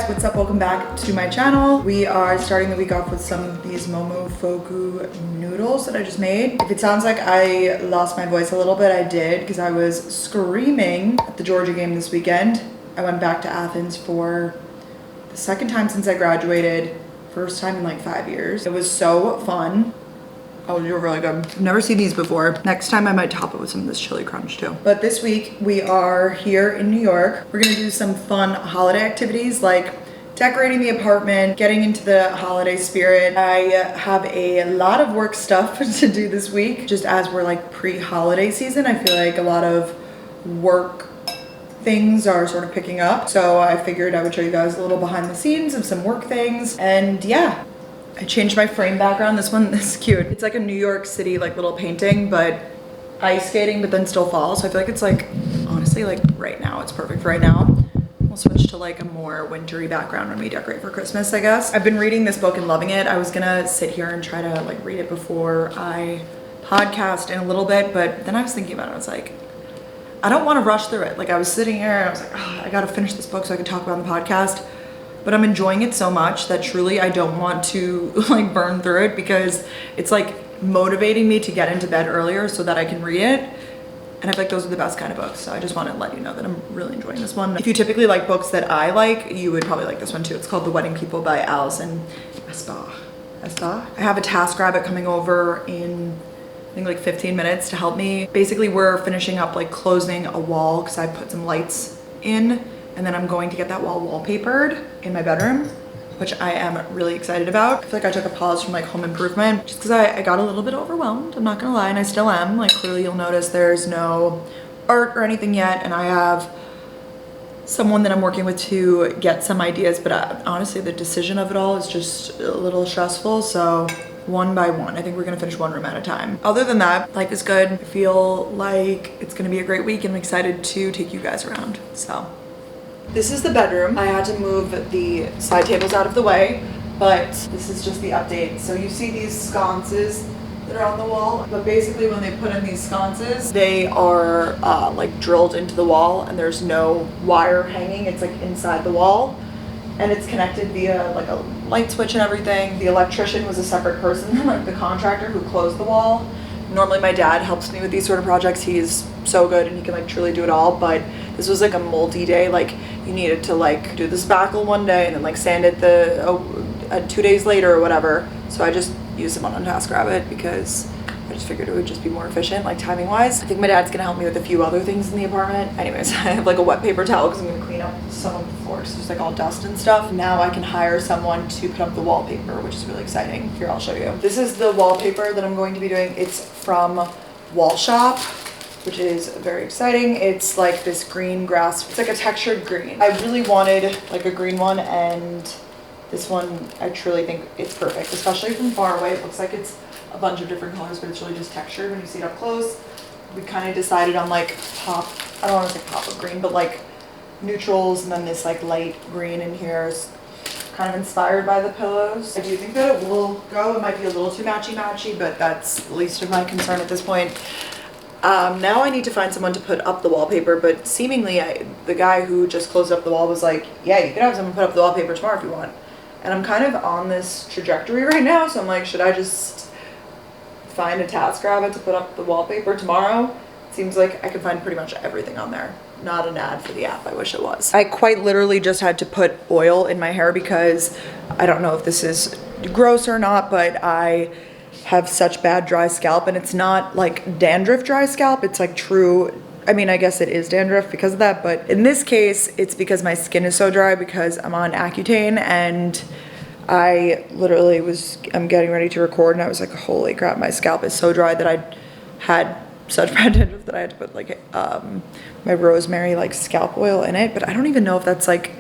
guys, what's up? Welcome back to my channel. We are starting the week off with some of these Momofuku noodles that I just made. If it sounds like I lost my voice a little bit, I did, because I was screaming at the Georgia game this weekend. I went back to Athens for the second time since I graduated, first time in like 5 years. It was so fun. Oh, you're really good. I've never seen these before. Next time I might top it with some of this chili crunch too. But this week we are here in New York. We're gonna do some fun holiday activities like decorating the apartment, getting into the holiday spirit. I have a lot of work stuff to do this week. Just as we're like pre-holiday season, I feel like a lot of work things are sort of picking up. So I figured I would show you guys a little behind the scenes of some work things. And yeah, I changed my frame background. This one is cute. It's like a New York City like little painting, but ice skating, but then still fall. So I feel like it's like, honestly, like right now, it's perfect right now. We'll switch to like a more wintry background when we decorate for Christmas, I guess. I've been reading this book and loving it. I was gonna sit here and try to like read it before I podcast in a little bit, but then I was thinking about it. I was like, I don't want to rush through it. Like I was sitting here and I was like, oh, I gotta finish this book so I can talk about it on the podcast. But I'm enjoying it so much that truly I don't want to like burn through it, because it's like motivating me to get into bed earlier so that I can read it. And I feel like those are the best kind of books. So I just want to let you know that I'm really enjoying this one. If you typically like books that I like, you would probably like this one too. It's called The Wedding People by Alison Espa. I have a TaskRabbit coming over in I think like 15 minutes to help me. Basically we're finishing up like closing a wall because I put some lights in. And then I'm going to get that wall wallpapered in my bedroom, which I am really excited about. I feel like I took a pause from like home improvement just because I got a little bit overwhelmed. I'm not gonna lie, and I still am. Like clearly you'll notice there's no art or anything yet. And I have someone that I'm working with to get some ideas, but honestly the decision of it all is just a little stressful. So one by one, I think we're gonna finish one room at a time. Other than that, life is good. I feel like it's gonna be a great week and I'm excited to take you guys around, so. This is the bedroom. I had to move the side tables out of the way, but this is just the update. So you see these sconces that are on the wall, but basically when they put in these sconces, they are like drilled into the wall and there's no wire hanging. It's like inside the wall and it's connected via like a light switch and everything. The electrician was a separate person than like the contractor who closed the wall. Normally my dad helps me with these sort of projects. He's so good and he can like truly do it all, but this was like a multi-day, like you needed to like do the spackle one day and then like sand it 2 days later or whatever. So I just used them on TaskRabbit because I just figured it would just be more efficient, like timing wise. I think my dad's gonna help me with a few other things in the apartment. Anyways, I have like a wet paper towel because I'm gonna clean up some of the floors. There's like all dust and stuff. Now I can hire someone to put up the wallpaper, which is really exciting. Here, I'll show you. This is the wallpaper that I'm going to be doing. It's from Wall Shop, which is very exciting. It's like this green grass. It's like a textured green. I really wanted like a green one, and this one, I truly think it's perfect, especially from far away. It looks like it's a bunch of different colors, but it's really just textured when you see it up close. We kind of decided on like pop, I don't want to say pop of green, but like neutrals, and then this like light green in here is kind of inspired by the pillows. I do think that it will go. It might be a little too matchy, but that's the least of my concern at this point. Now I need to find someone to put up the wallpaper, but seemingly the guy who just closed up the wall was like, yeah, you could have someone put up the wallpaper tomorrow if you want. And I'm kind of on this trajectory right now, so I'm like, should I just find a TaskRabbit to put up the wallpaper tomorrow? It seems like I can find pretty much everything on there. Not an ad for the app, I wish it was. I quite literally just had to put oil in my hair because I don't know if this is gross or not, but I have such bad dry scalp, and it's not like dandruff dry scalp. It's like true, I mean, I guess it is dandruff because of that, but in this case, it's because my skin is so dry because I'm on Accutane, and I literally I'm getting ready to record and I was like, holy crap, my scalp is so dry that I had such bad dandruff that I had to put like my rosemary like scalp oil in it, but I don't even know if that's like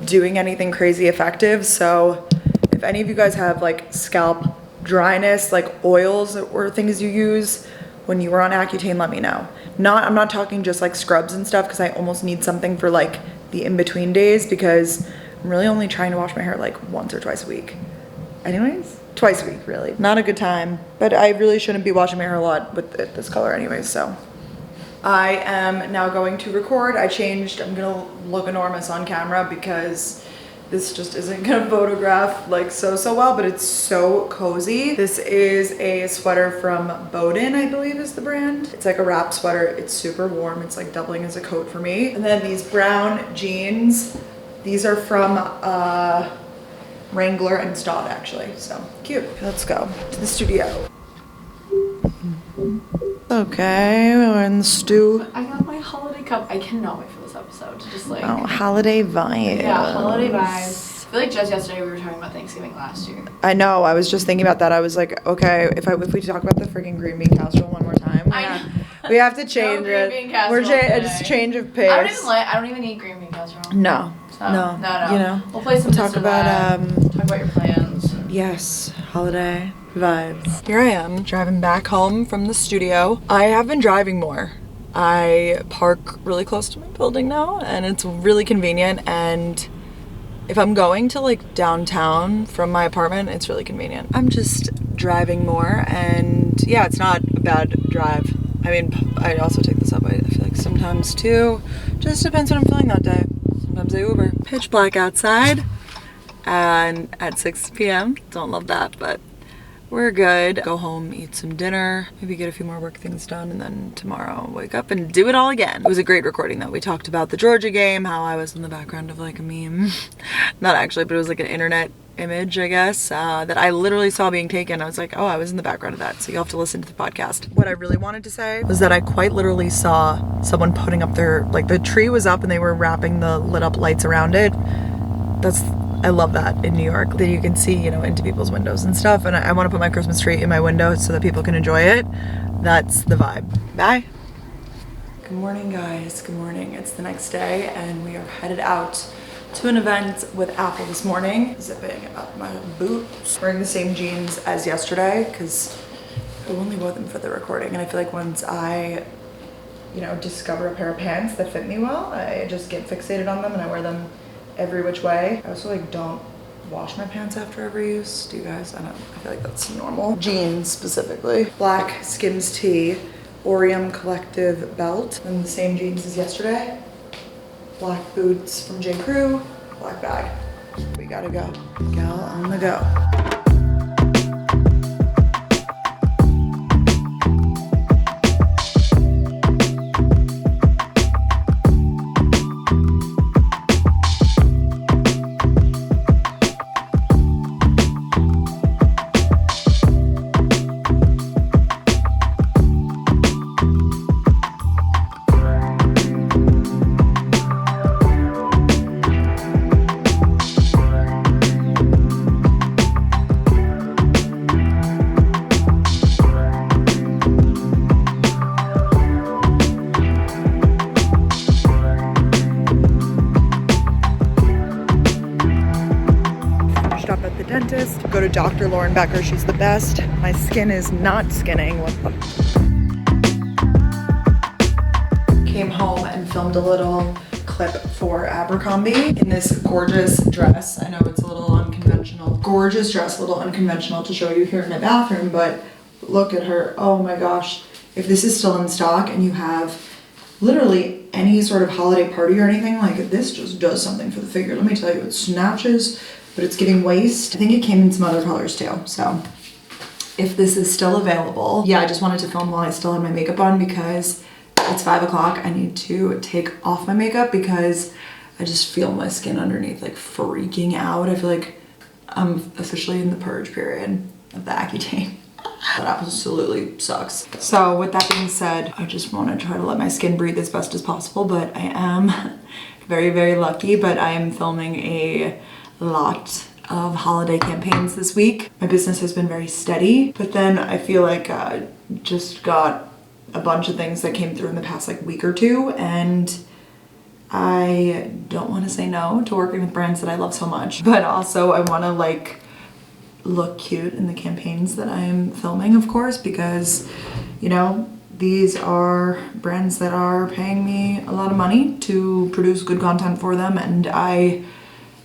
doing anything crazy effective. So if any of you guys have like scalp dryness, like oils or things you use when you were on Accutane, let me know. I'm not talking just like scrubs and stuff, because I almost need something for like the in-between days, because I'm really only trying to wash my hair like once or twice a week. Anyways, twice a week, really. Not a good time, but I really shouldn't be washing my hair a lot with this color anyways, so. I am now going to record. I'm gonna look enormous on camera because This just isn't gonna photograph like so well, but it's so cozy. This is a sweater from Bowden, I believe is the brand. It's like a wrap sweater. It's super warm. It's like doubling as a coat for me. And then these brown jeans, these are from Wrangler and Staud actually, so cute. Let's go to the studio. Okay, we're in the stew. I got my holiday cup. I cannot wait for this episode to just like... Oh, holiday vibes. Yeah, holiday vibes. I feel like just yesterday we were talking about Thanksgiving last year. I know, I was just thinking about that. I was like, okay, if we talk about the freaking green bean casserole one more time, we have to change no green it. Bean casserole Just change of pace. I don't even eat green bean casserole. No. So, No. You know. We'll play some talk about talk about your plans. Yes, holiday vibes. Here I am driving back home from the studio. I have been driving more. I park really close to my building now and it's really convenient, and if I'm going to like downtown from my apartment, it's really convenient. I'm just driving more, and yeah, it's not a bad drive. I mean, I also take the subway, I feel like sometimes too. Just depends what I'm feeling that day. Sometimes I Uber. Pitch black outside and at 6 p.m. Don't love that, but we're good. Go home, eat some dinner, maybe get a few more work things done, and then tomorrow wake up and do it all again. It was a great recording though. We talked about the Georgia game, how I was in the background of like a meme. Not actually, but it was like an internet image, I guess, that I literally saw being taken. I was like, oh, I was in the background of that, so you'll have to listen to the podcast. What I really wanted to say was that I quite literally saw someone putting up their, like the tree was up and they were wrapping the lit up lights around it. I love that in New York, that you can see, you know, into people's windows and stuff. And I want to put my Christmas tree in my window so that people can enjoy it. That's the vibe. Bye. Good morning, guys. Good morning. It's the next day and we are headed out to an event with Apple this morning. Zipping up my boots. Wearing the same jeans as yesterday because I only wore them for the recording. And I feel like once I, you know, discover a pair of pants that fit me well, I just get fixated on them and I wear them every which way. I also like don't wash my pants after every use. Do you guys? I feel like that's normal. Jeans specifically. Black Skims tee, Orium Collective belt, and the same jeans as yesterday. Black boots from J. Crew, black bag. We gotta go. Gal on the go. Go to Dr. Lauren Becker, she's the best. My skin is not skinning. Came home and filmed a little clip for Abercrombie in this gorgeous dress. I know it's a little unconventional. Gorgeous dress, a little unconventional to show you here in my bathroom, but look at her. Oh my gosh. If this is still in stock and you have literally any sort of holiday party or anything, like this just does something for the figure. Let me tell you, it snatches, but it's giving waist. I think it came in some other colors too. So if this is still available, yeah, I just wanted to film while I still had my makeup on because it's 5 o'clock. I need to take off my makeup because I just feel my skin underneath like freaking out. I feel like I'm officially in the purge period of the Accutane. That absolutely sucks. So with that being said, I just want to try to let my skin breathe as best as possible, but I am very, very lucky, but I am filming a lot of holiday campaigns this week. My business has been very steady, but then I feel like I just got a bunch of things that came through in the past like week or two, and I don't want to say no to working with brands that I love so much, but also I want to like look cute in the campaigns that I am filming, of course, because, you know, these are brands that are paying me a lot of money to produce good content for them, and I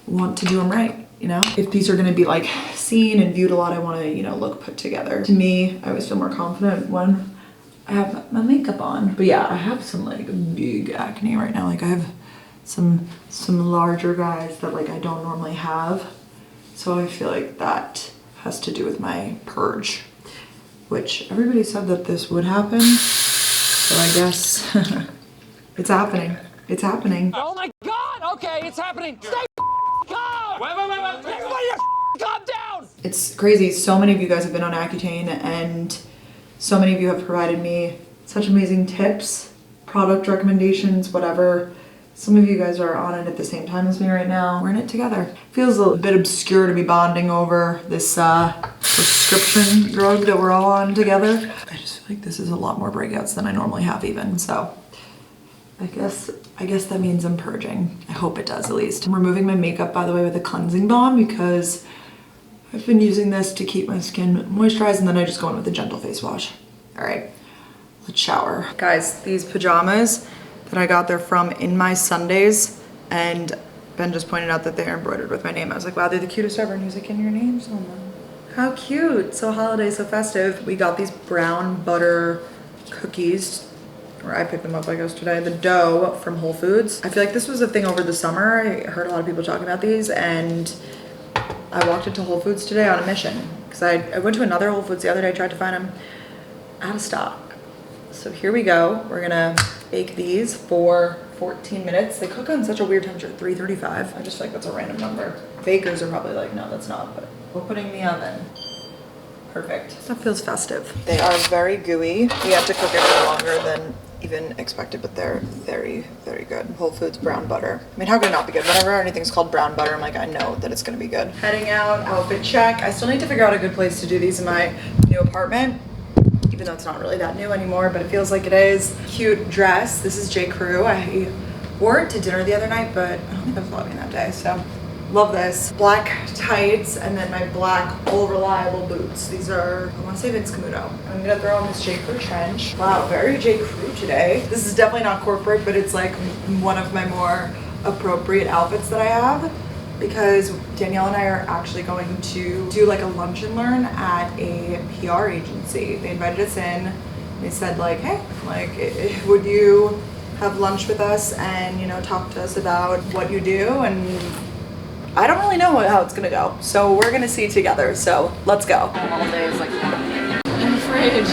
want to do them right, you know? If these are gonna be like seen and viewed a lot, I wanna, you know, look put together. To me, I always feel more confident when I have my makeup on. But yeah, I have some like big acne right now. Like I have some larger guys that like I don't normally have. So I feel like that has to do with my purge, which everybody said that this would happen. So I guess it's happening. It's happening. Oh my God! Okay, it's happening. Stay calm. Wait. Everybody, calm down. It's crazy. So many of you guys have been on Accutane, and so many of you have provided me such amazing tips, product recommendations, whatever. Some of you guys are on it at the same time as me right now. We're in it together. Feels a little bit obscure to be bonding over this prescription drug that we're all on together. I just feel like this is a lot more breakouts than I normally have even, so I guess that means I'm purging. I hope it does at least. I'm removing my makeup, by the way, with a cleansing balm because I've been using this to keep my skin moisturized, and then I just go in with a gentle face wash. All right, let's shower. Guys, these pajamas that I got, they're from In My Sundays, and Ben just pointed out that they're embroidered with my name. I was like, wow, they're the cutest ever, and he's like, and your name's on them. How cute, so holiday, so festive. We got these brown butter cookies, or I picked them up, I guess, today. The dough from Whole Foods. I feel like this was a thing over the summer. I heard a lot of people talking about these, and I walked into Whole Foods today on a mission, because I went to another Whole Foods the other day, tried to find them, out of stock. So here we go. We're gonna bake these for 14 minutes. They cook on such a weird temperature, 335. I just feel like that's a random number. Bakers are probably like, no, that's not, but we're putting in the oven. Perfect. That feels festive. They are very gooey. We have to cook it for longer than even expected, but they're very, very good. Whole Foods brown butter. I mean, how could it not be good? Whenever anything's called brown butter, I'm like, I know that it's gonna be good. Heading out, outfit check. I still need to figure out a good place to do these in my new apartment, even though it's not really that new anymore, but it feels like it is. Cute dress. This is J. Crew. I wore it to dinner the other night, but I don't think I was vlogging that day, so love this. Black tights, and then my black All Reliable boots. These are, I want to say Vince Camuto. I'm gonna throw on this J. Crew trench. Wow, very J. Crew today. This is definitely not corporate, but it's like one of my more appropriate outfits that I have, because Danielle and I are actually going to do like a lunch and learn at a PR agency. They invited us in. They said like, hey, like, would you have lunch with us and, you know, talk to us about what you do? And I don't really know how it's gonna go, so we're gonna see together. So let's go. All day is like in the fridge.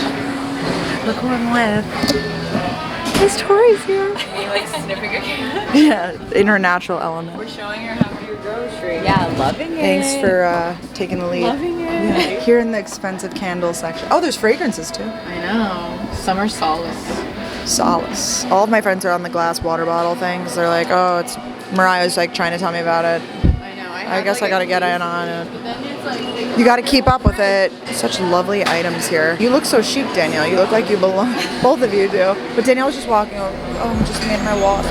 Look who I'm with. His Tori's here. Are you like sniffing your cat? Yeah, in her natural element. We're showing her how to do grocery. Yeah, loving it. Thanks for taking the lead. Loving it. Yeah. Here in the expensive candle section. Oh, there's fragrances too. I know. Summer solace. Solace. All of my friends are on the glass water bottle things. They're like, oh, it's Mariah's like trying to tell me about it. I know. I guess I gotta get in on it. But then it's like You gotta keep up with it. Such lovely items here. You look so chic, Danielle. You look like you belong. Both of you do. But Danielle was just walking over. Oh, I'm just made my water.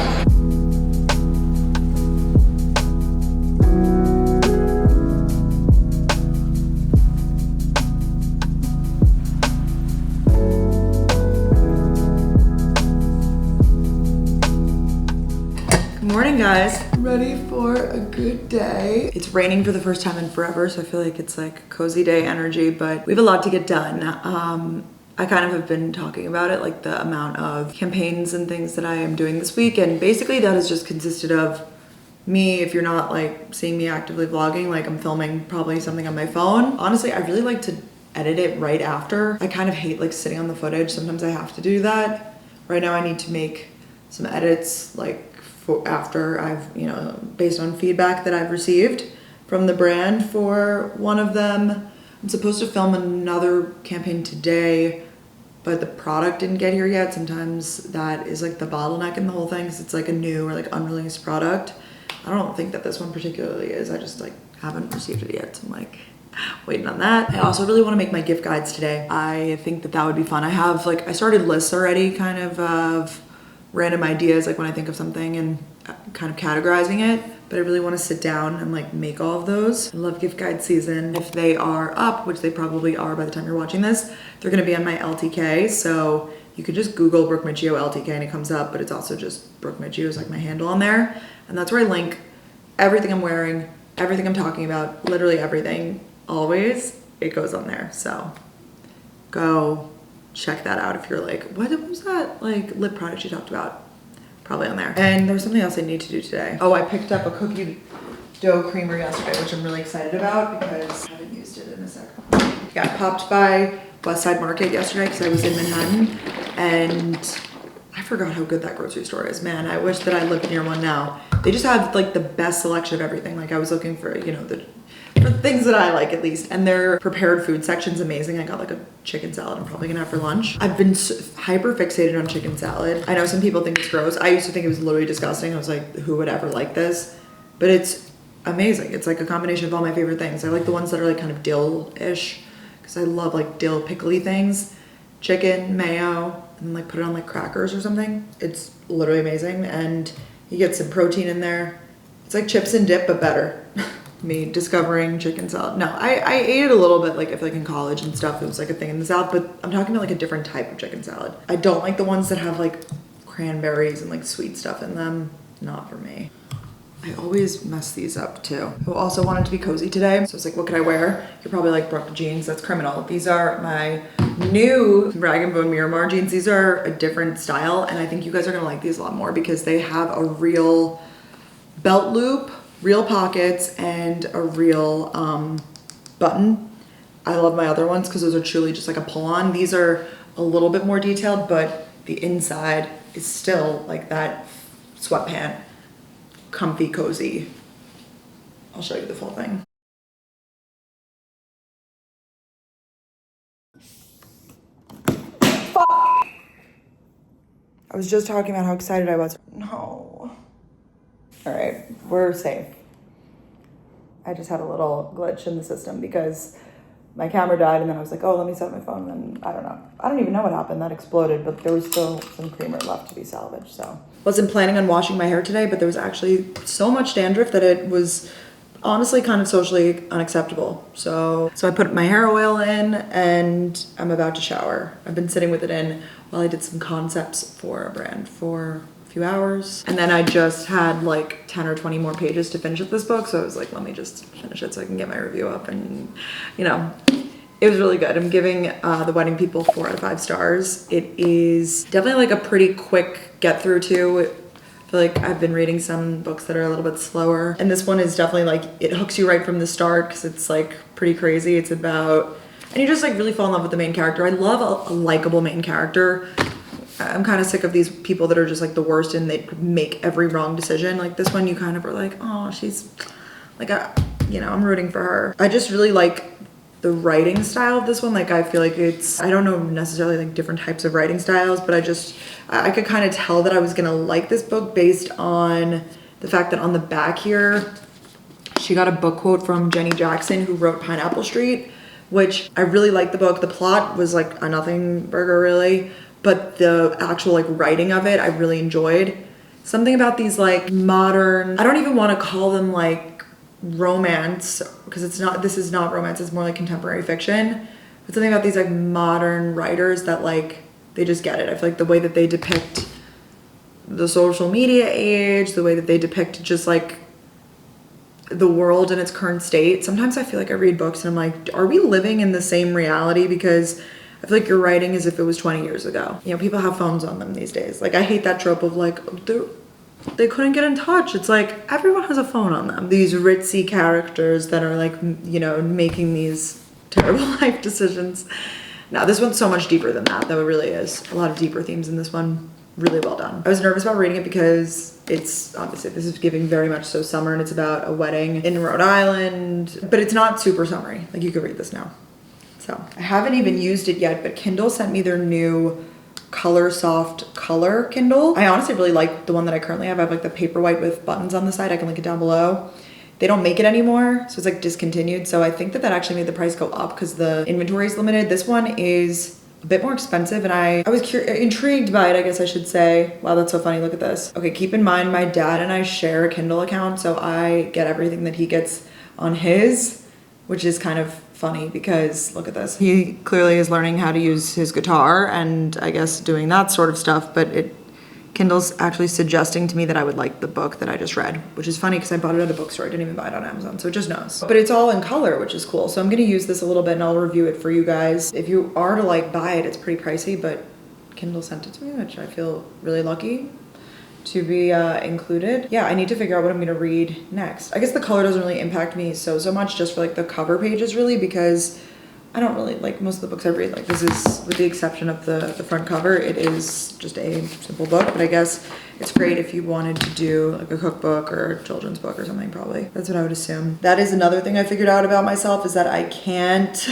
Good morning, guys. Ready for a good day. It's raining for the first time in forever, so I feel like it's like cozy day energy, but we have a lot to get done. I kind of have been talking about it, like the amount of campaigns and things that I am doing this week, and basically that has just consisted of me, if you're not like seeing me actively vlogging, like I'm filming probably something on my phone. Honestly, I really like to edit it right after. I kind of hate like sitting on the footage. Sometimes I have to do that. Right now I need to make some edits like after I've, you know, based on feedback that I've received from the brand for one of them. I'm supposed to film another campaign today, but the product didn't get here yet. Sometimes that is like the bottleneck in the whole thing, because it's like a new or like unreleased product. I don't think that this one particularly is. I just like haven't received it yet, so I'm like waiting on that. I also really want to make my gift guides today. I think that that would be fun. I have like, I started lists already kind of random ideas, like when I think of something and kind of categorizing it, but I really want to sit down and like make all of those. I love gift guide season. If they are up, which they probably are by the time you're watching this, they're going to be on my LTK, so you could just Google Brooke Miccio LTK and it comes up, but it's also just Brooke Miccio is like my handle on there, and that's where I link everything I'm wearing, everything I'm talking about, literally everything, always, it goes on there. So go check that out if you're like, what was that like lip product you talked about? probably on there. And there's something else I need to do today. Oh, I picked up a cookie dough creamer yesterday, which I'm really excited about because I haven't used it in a second. Yeah, I popped by West Side Market yesterday because I was in Manhattan, and I forgot how good that grocery store is. Man, I wish that I lived near one now. They just have like the best selection of everything. Like I was looking for, you know, for things that I like at least. And their prepared food section's amazing. I got like a chicken salad I'm probably gonna have for lunch. I've been hyper fixated on chicken salad. I know some people think it's gross. I used to think it was literally disgusting. I was like, who would ever like this? But it's amazing. It's like a combination of all my favorite things. I like the ones that are like kind of dill-ish because I love like dill pickly things. Chicken, mayo, and like put it on like crackers or something. It's literally amazing, and you get some protein in there. It's like chips and dip, but better. Me discovering chicken salad. No, I ate it a little bit, like if like in college and stuff, it was like a thing in the South, but I'm talking about like a different type of chicken salad. I don't like the ones that have like cranberries and like sweet stuff in them. Not for me. I always mess these up too. I also wanted to be cozy today, so it's like, what could I wear? You're probably like, Brooke, jeans, that's criminal. These are my new Rag & Bone Miramar jeans. These are a different style, and I think you guys are gonna like these a lot more because they have a real belt loop, real pockets, and a real button. I love my other ones because those are truly just like a pull-on. These are a little bit more detailed, but the inside is still like that sweatpant. Comfy, cozy. I'll show you the full thing. Fuck. I was just talking about how excited I was. No. All right, we're safe. I just had a little glitch in the system because my camera died, and then I was like, oh, let me set my phone, and I don't know. I don't even know what happened. That exploded, but there was still some creamer left to be salvaged, so. Wasn't planning on washing my hair today, but there was actually so much dandruff that it was honestly kind of socially unacceptable. So I put my hair oil in, and I'm about to shower. I've been sitting with it in while I did some concepts for a brand for a few hours. And then I just had like 10 or 20 more pages to finish with this book. So I was like, let me just finish it so I can get my review up, and you know, it was really good. I'm giving The Wedding People 4 out of 5 stars. It is definitely like a pretty quick get through too. I feel like I've been reading some books that are a little bit slower, and this one is definitely like, it hooks you right from the start because it's like pretty crazy. It's about, and you just like really fall in love with the main character. I love a likable main character. I'm kind of sick of these people that are just like the worst and they make every wrong decision. Like this one, you kind of are like, oh, she's like, you know, I'm rooting for her. I just really like the writing style of this one. Like I feel like it's, I don't know necessarily like different types of writing styles, but I could kind of tell that I was gonna like this book based on the fact that on the back here, she got a book quote from Jenny Jackson, who wrote Pineapple Street, which I really liked the book. The plot was like a nothing burger really, but the actual like writing of it, I really enjoyed. Something about these like modern, I don't even want to call them like romance, because it's not, this is not romance, it's more like contemporary fiction. But something about these like modern writers that like, they just get it. I feel like the way that they depict the social media age, the way that they depict just like the world in its current state. Sometimes I feel like I read books and I'm like, are we living in the same reality? Because I feel like you're writing as if it was 20 years ago. You know, people have phones on them these days. Like I hate that trope of like, they couldn't get in touch. It's like, everyone has a phone on them. These ritzy characters that are like, you know, making these terrible life decisions. Now this one's so much deeper than that, though. It really is. A lot of deeper themes in this one. Really well done. I was nervous about reading it because it's obviously, this is giving very much so summer, and it's about a wedding in Rhode Island, but it's not super summery. Like you could read this now. So I haven't even used it yet, but Kindle sent me their new Color Soft Color Kindle. I honestly really like the one that I currently have. I have like the Paperwhite with buttons on the side. I can link it down below. They don't make it anymore, so it's like discontinued. So I think that actually made the price go up because the inventory is limited. This one is a bit more expensive, and I was intrigued by it, I guess I should say. Wow, that's so funny, look at this. Okay, keep in mind my dad and I share a Kindle account, so I get everything that he gets on his, which is kind of funny because look at this. He clearly is learning how to use his guitar and I guess doing that sort of stuff, but Kindle's actually suggesting to me that I would like the book that I just read, which is funny because I bought it at a bookstore. I didn't even buy it on Amazon, so it just knows. But it's all in color, which is cool. So I'm gonna use this a little bit and I'll review it for you guys. If you are to like buy it, it's pretty pricey, but Kindle sent it to me, which I feel really lucky. to be included. Yeah, I need to figure out what I'm gonna read next. I guess the color doesn't really impact me so much, just for like the cover pages really, because I don't really like most of the books I read. Like this is, with the exception of the front cover, it is just a simple book, but I guess it's great if you wanted to do like a cookbook or a children's book or something, probably. That's what I would assume. That is another thing I figured out about myself, is that I can't,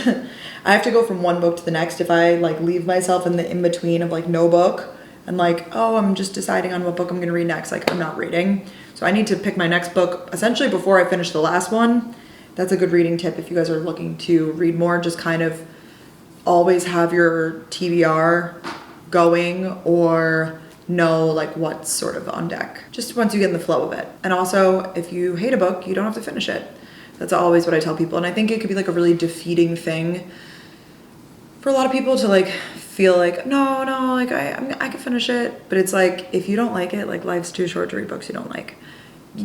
I have to go from one book to the next. If I like leave myself in the in-between of like no book and like, oh, I'm just deciding on what book I'm gonna read next, like I'm not reading. So I need to pick my next book essentially before I finish the last one. That's a good reading tip if you guys are looking to read more. Just kind of always have your TBR going, or know like what's sort of on deck, just once you get in the flow of it. And also, if you hate a book, you don't have to finish it. That's always what I tell people. And I think it could be like a really defeating thing for a lot of people to like feel like, no, like I can finish it. But it's like, if you don't like it, like life's too short to read books you don't like.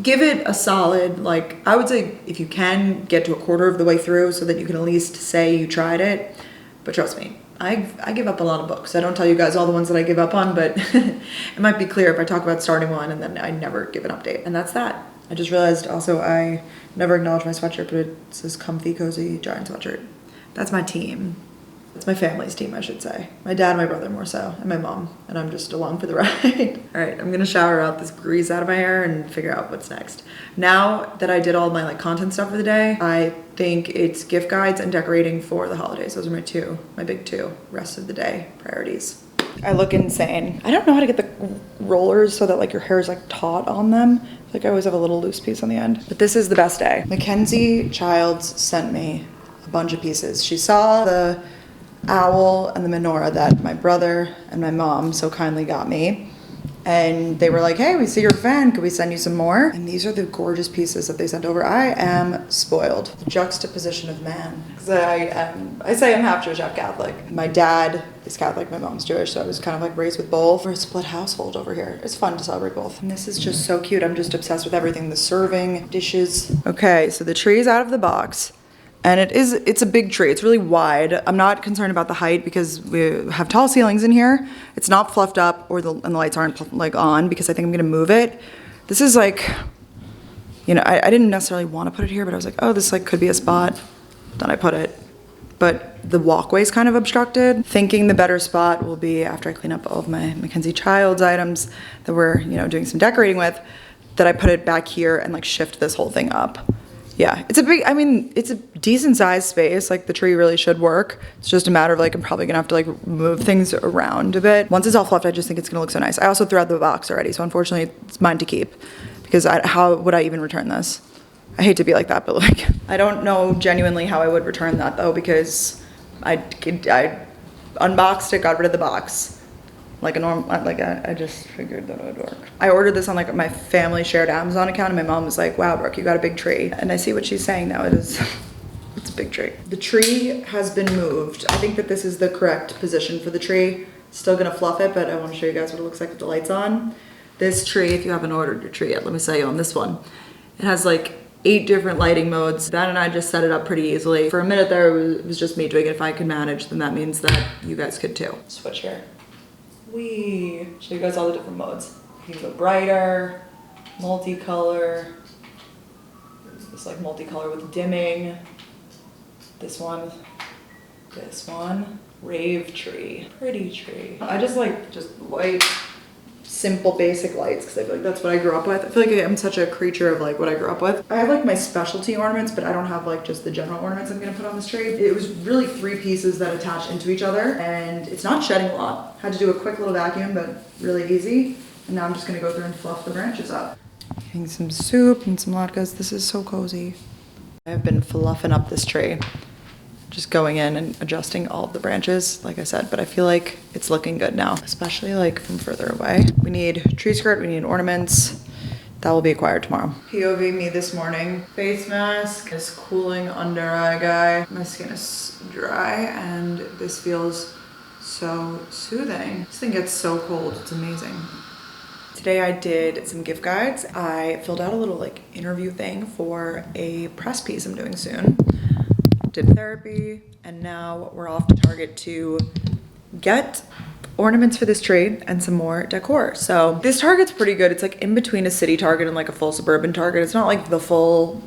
Give it a solid, like, I would say if you can, get to a quarter of the way through so that you can at least say you tried it. But trust me, I give up a lot of books. I don't tell you guys all the ones that I give up on, but it might be clear if I talk about starting one and then I never give an update. And that's that. I just realized also I never acknowledged my sweatshirt, but it says comfy, cozy, giant sweatshirt. That's my team. It's my family's team, I should say. My dad and my brother more so, and my mom, and I'm just along for the ride. All right, I'm gonna shower out this grease out of my hair and figure out what's next. Now that I did all my like content stuff for the day, I think it's gift guides and decorating for the holidays. Those are my big two rest of the day priorities. I look insane. I don't know how to get the rollers so that like your hair is like taut on them. Like I always have a little loose piece on the end, but this is the best day. Mackenzie Childs sent me a bunch of pieces. She saw the owl and the menorah that my brother and my mom so kindly got me, and they were like, hey, we see you're a fan, could we send you some more? And these are the gorgeous pieces that they sent over. I am spoiled. The juxtaposition of man, because I say I'm half Jewish, half Catholic. My dad is Catholic, my mom's Jewish, so I was kind of like raised with both. We're a split household over here. It's fun to celebrate both. And this is just so cute. I'm just obsessed with everything, the serving, dishes. Okay, so the tree is out of the box. And it's a big tree. It's really wide. I'm not concerned about the height because we have tall ceilings in here. It's not fluffed up, and the lights aren't like on, because I think I'm gonna move it. This is like, you know, I didn't necessarily want to put it here, but I was like, oh, this like could be a spot. Then I put it. But the walkway's kind of obstructed. Thinking the better spot will be after I clean up all of my Mackenzie Childs items that we're, you know, doing some decorating with, that I put it back here and like shift this whole thing up. Yeah, it's a big, I mean, it's a decent sized space. Like the tree really should work. It's just a matter of like, I'm probably gonna have to like move things around a bit. Once it's all fluffed, I just think it's gonna look so nice. I also threw out the box already, so unfortunately it's mine to keep, because how would I even return this? I hate to be like that, but like, I don't know genuinely how I would return that though, because I unboxed it, got rid of the box. Like a normal, like I just figured that it would work. I ordered this on like my family shared Amazon account, and my mom was like, wow, Brooke, you got a big tree. And I see what she's saying now, it's a big tree. The tree has been moved. I think that this is the correct position for the tree. Still gonna fluff it, but I wanna show you guys what it looks like with the lights on. This tree, if you haven't ordered your tree yet, let me show you on this one. It has like 8 different lighting modes. Dan and I just set it up pretty easily. For a minute there, it was just me doing it. If I could manage, then that means that you guys could too. Switch here. We show you guys all the different modes. You can go brighter, multicolor. There's this like multicolor with dimming. This one, rave tree, pretty tree. I just like light, simple, basic lights, because I feel like that's what I grew up with. I feel like I'm such a creature of like what I grew up with. I have like my specialty ornaments, but I don't have like just the general ornaments I'm gonna put on this tree. It was really 3 pieces that attach into each other, and it's not shedding a lot. Had to do a quick little vacuum, but really easy. And now I'm just gonna go through and fluff the branches up. Getting some soup and some latkes. This is so cozy. I've been fluffing up this tree. Just going in and adjusting all of the branches, like I said, but I feel like it's looking good now, especially like from further away. We need tree skirt, we need ornaments. That will be acquired tomorrow. POV me this morning. Face mask, this cooling under eye guy. My skin is dry and this feels so soothing. This thing gets so cold, it's amazing. Today I did some gift guides. I filled out a little like interview thing for a press piece I'm doing soon. Did therapy, and now we're off to Target to get ornaments for this tree and some more decor. So this Target's pretty good. It's like in between a city Target and like a full suburban Target. It's not like the full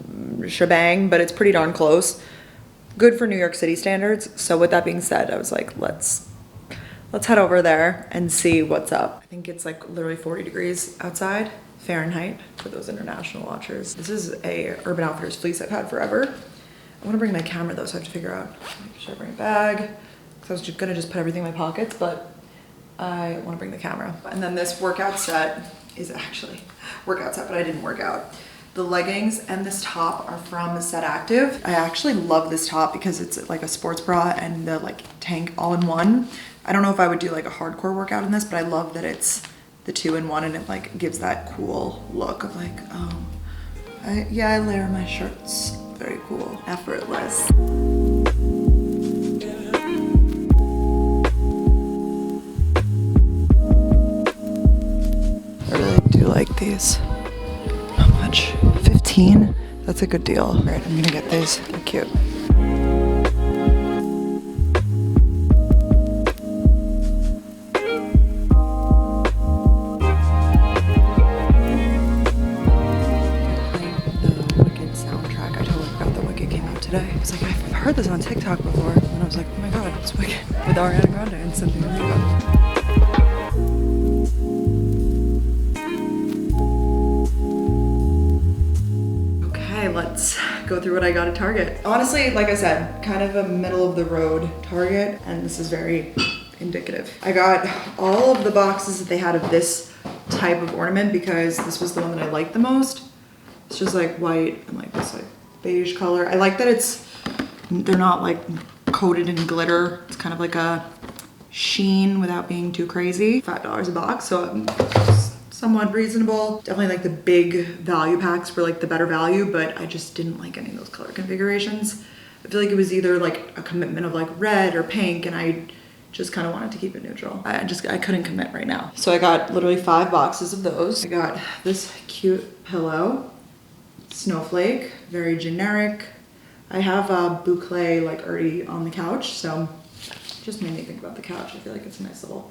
shebang, but it's pretty darn close. Good for New York City standards. So with that being said, I was like, let's head over there and see what's up. I think it's like literally 40 degrees outside Fahrenheit for those international watchers. This is a Urban Outfitters fleece I've had forever. I want to bring my camera though, so I have to figure out, should I bring a bag? So I was just gonna just put everything in my pockets, but I want to bring the camera. And then this workout set is actually workout set, but I didn't work out. The leggings and this top are from Set Active. I actually love this top because it's like a sports bra and the like tank all in one. I don't know if I would do like a hardcore workout in this, but I love that it's the 2-in-1 and it like gives that cool look of like, oh, I layer my shirts. Very cool, effortless. I really do like these. How much? 15? That's a good deal. All right, I'm gonna get these. They're cute. Today. I was like, I've heard this on TikTok before. And I was like, oh my god, it's Wicked with Ariana Grande and Cynthia Erivo. Okay, let's go through what I got at Target. Honestly, like I said, kind of a middle of the road Target, and this is very indicative. I got all of the boxes that they had of this type of ornament because this was the one that I liked the most. It's just like white and like this like beige color. I like that they're not like coated in glitter. It's kind of like a sheen without being too crazy. $5 a box, so somewhat reasonable. Definitely like the big value packs were like the better value, but I just didn't like any of those color configurations. I feel like it was either like a commitment of like red or pink, and I just kind of wanted to keep it neutral. I couldn't commit right now. So I got literally 5 boxes of those. I got this cute pillow. Snowflake, very generic. I have a boucle like already on the couch, so just made me think about the couch. I feel like it's a nice little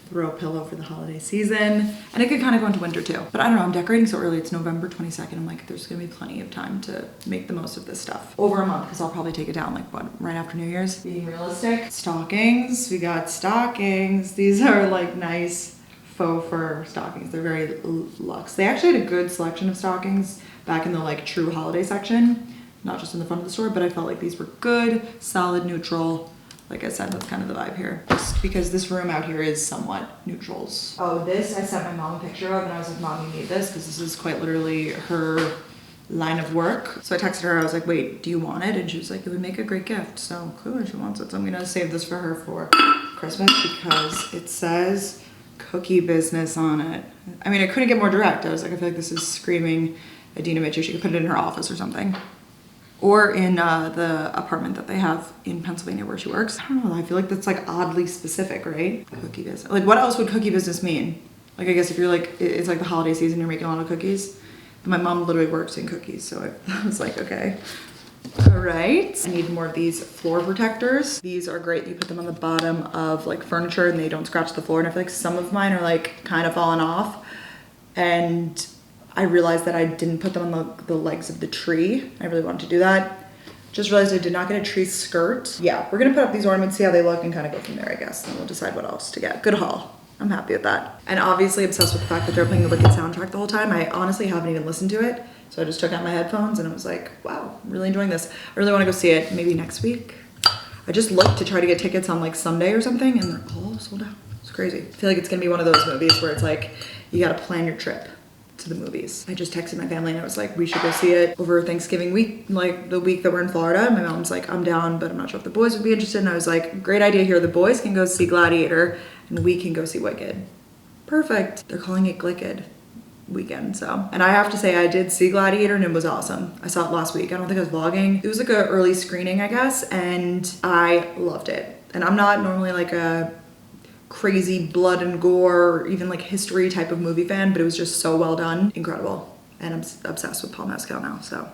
throw pillow for the holiday season, and it could kind of go into winter too. But I don't know, I'm decorating so early. It's November 22nd. I'm like, there's gonna be plenty of time to make the most of this stuff. Over a month, because I'll probably take it down like what, right after New Year's. Being realistic. Stockings, we got stockings. These are like nice faux fur stockings. They're very luxe. They actually had a good selection of stockings back in the like true holiday section, not just in the front of the store, but I felt like these were good, solid, neutral. Like I said, that's kind of the vibe here. Just because this room out here is somewhat neutrals. Oh, this I sent my mom a picture of, and I was like, Mom, you need this, because this is quite literally her line of work. So I texted her, I was like, wait, do you want it? And she was like, it would make a great gift. So clearly she wants it. So I'm gonna save this for her for Christmas because it says cookie business on it. I mean, I couldn't get more direct. I was like, I feel like this is screaming Adina Mitchell. She could put it in her office or something. Or in the apartment that they have in Pennsylvania where she works. I don't know, I feel like that's like oddly specific, right? Cookie business. Like what else would cookie business mean? Like I guess if you're like, it's like the holiday season, you're making a lot of cookies. But my mom literally works in cookies, so I was like, okay. All right, I need more of these floor protectors. These are great. You put them on the bottom of like furniture and they don't scratch the floor. And I feel like some of mine are like kind of falling off. And I realized that I didn't put them on the legs of the tree. I really wanted to do that. Just realized I did not get a tree skirt. Yeah, we're gonna put up these ornaments, see how they look, and kind of go from there, I guess. And we'll decide what else to get. Good haul. I'm happy with that. And obviously obsessed with the fact that they're playing the Wicked soundtrack the whole time. I honestly haven't even listened to it. So I just took out my headphones and I was like, wow, I'm really enjoying this. I really wanna go see it maybe next week. I just looked to try to get tickets on like Sunday or something and they're all sold out. It's crazy. I feel like it's gonna be one of those movies where it's like, you gotta plan your trip to the movies. I just texted my family and I was like, we should go see it over Thanksgiving week, like the week that we're in Florida. My mom's like, I'm down, but I'm not sure if the boys would be interested. And I was like, great idea here. The boys can go see Gladiator and we can go see Wicked. Perfect. They're calling it Glicked weekend, so. And I have to say, I did see Gladiator and it was awesome. I saw it last week. I don't think I was vlogging. It was like an early screening, I guess, and I loved it. And I'm not normally like a crazy blood and gore or even like history type of movie fan, but it was just so well done. Incredible. And I'm obsessed with Paul Mescal now, so